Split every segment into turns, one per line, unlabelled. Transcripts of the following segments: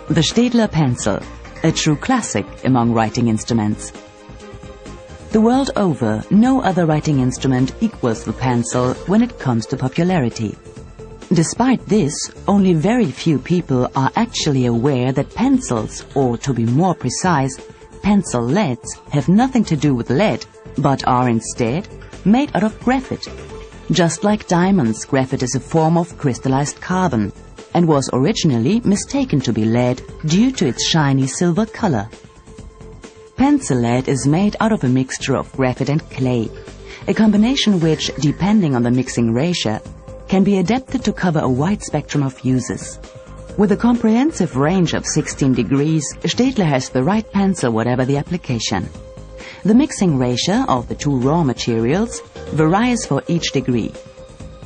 The Staedtler pencil, a true classic among writing instruments. The world over, no other writing instrument equals the pencil when it comes to popularity. Despite this, only very few people are actually aware that pencils, or to be more precise, pencil leads, have nothing to do with lead, but are instead made out of graphite. Just like diamonds, graphite is a form of crystallized carbon, and was originally mistaken to be lead due to its shiny silver color. Pencil lead is made out of a mixture of graphite and clay, a combination which, depending on the mixing ratio, can be adapted to cover a wide spectrum of uses. With a comprehensive range of 16 degrees, Staedtler has the right pencil whatever the application. The mixing ratio of the two raw materials varies for each degree.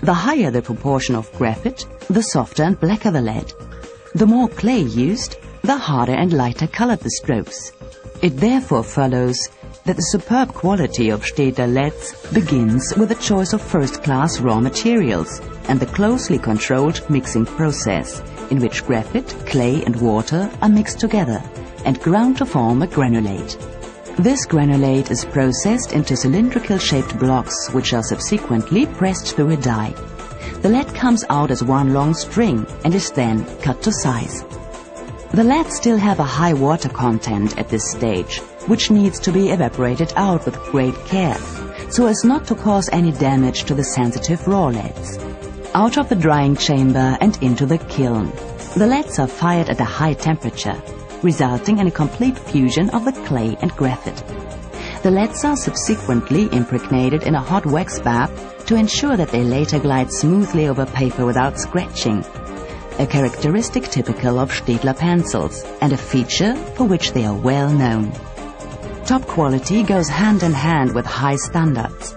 The higher the proportion of graphite, the softer and blacker the lead. The more clay used, the harder and lighter colored the strokes. It therefore follows that the superb quality of Staedtler leads begins with the choice of first-class raw materials and the closely controlled mixing process, in which graphite, clay and water are mixed together and ground to form a granulate. This granulate is processed into cylindrical-shaped blocks, which are subsequently pressed through a die. The lead comes out as one long string and is then cut to size. The leads still have a high water content at this stage, which needs to be evaporated out with great care, so as not to cause any damage to the sensitive raw leads. Out of the drying chamber and into the kiln, the leads are fired at a high temperature, resulting in a complete fusion of the clay and graphite. The leads are subsequently impregnated in a hot wax bath to ensure that they later glide smoothly over paper without scratching, a characteristic typical of Staedtler pencils and a feature for which they are well known. Top quality goes hand in hand with high standards.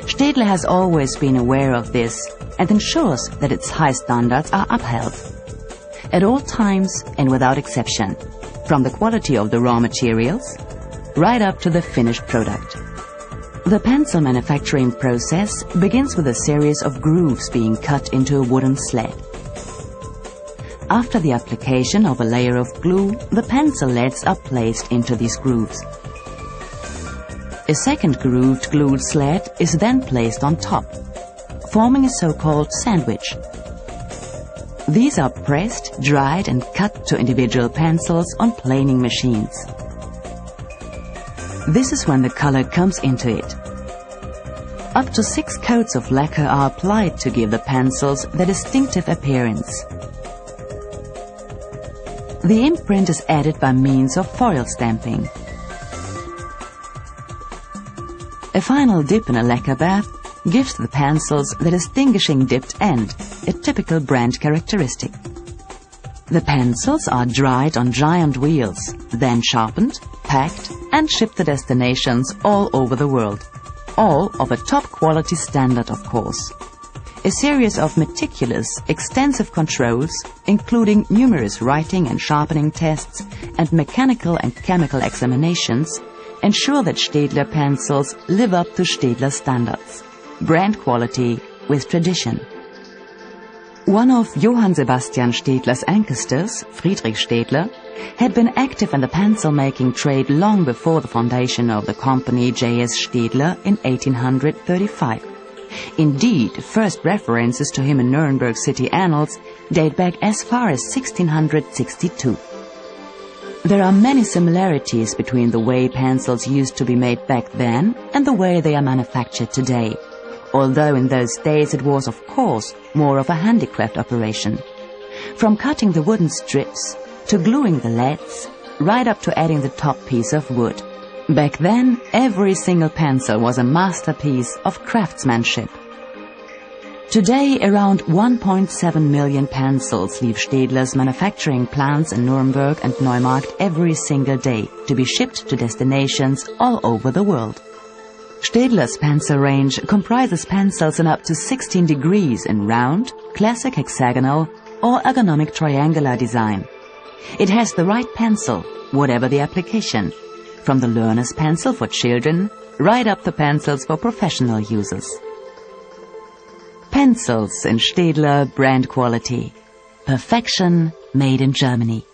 Staedtler has always been aware of this and ensures that its high standards are upheld at all times and without exception, from the quality of the raw materials right up to the finished product. The pencil manufacturing process begins with a series of grooves being cut into a wooden sled. After the application of a layer of glue, the pencil leads are placed into these grooves. A second grooved glued sled is then placed on top, forming a so-called sandwich. These are pressed, dried and cut to individual pencils on planing machines. This is when the color comes into it. Up to 6 coats of lacquer are applied to give the pencils their distinctive appearance. The imprint is added by means of foil stamping. A final dip in a lacquer bath gives the pencils the distinguishing dipped end, a typical brand characteristic. The pencils are dried on giant wheels, then sharpened, packed and shipped to destinations all over the world. All of a top quality standard, of course. A series of meticulous, extensive controls, including numerous writing and sharpening tests and mechanical and chemical examinations, ensure that Staedtler pencils live up to Staedtler standards. Brand quality with tradition. One of Johann Sebastian Staedtler's ancestors, Friedrich Staedtler, had been active in the pencil-making trade long before the foundation of the company J.S. Staedtler in 1835. Indeed, first references to him in Nuremberg city annals date back as far as 1662. There are many similarities between the way pencils used to be made back then and the way they are manufactured today, although in those days it was, of course, more of a handicraft operation. From cutting the wooden strips, to gluing the leads, right up to adding the top piece of wood. Back then, every single pencil was a masterpiece of craftsmanship. Today, around 1.7 million pencils leave Staedtler's manufacturing plants in Nuremberg and Neumarkt every single day to be shipped to destinations all over the world. Staedtler's pencil range comprises pencils in up to 16 degrees in round, classic hexagonal or ergonomic triangular design. It has the right pencil, whatever the application, from the learner's pencil for children right up to pencils for professional users. Pencils in Staedtler brand quality. Perfection made in Germany.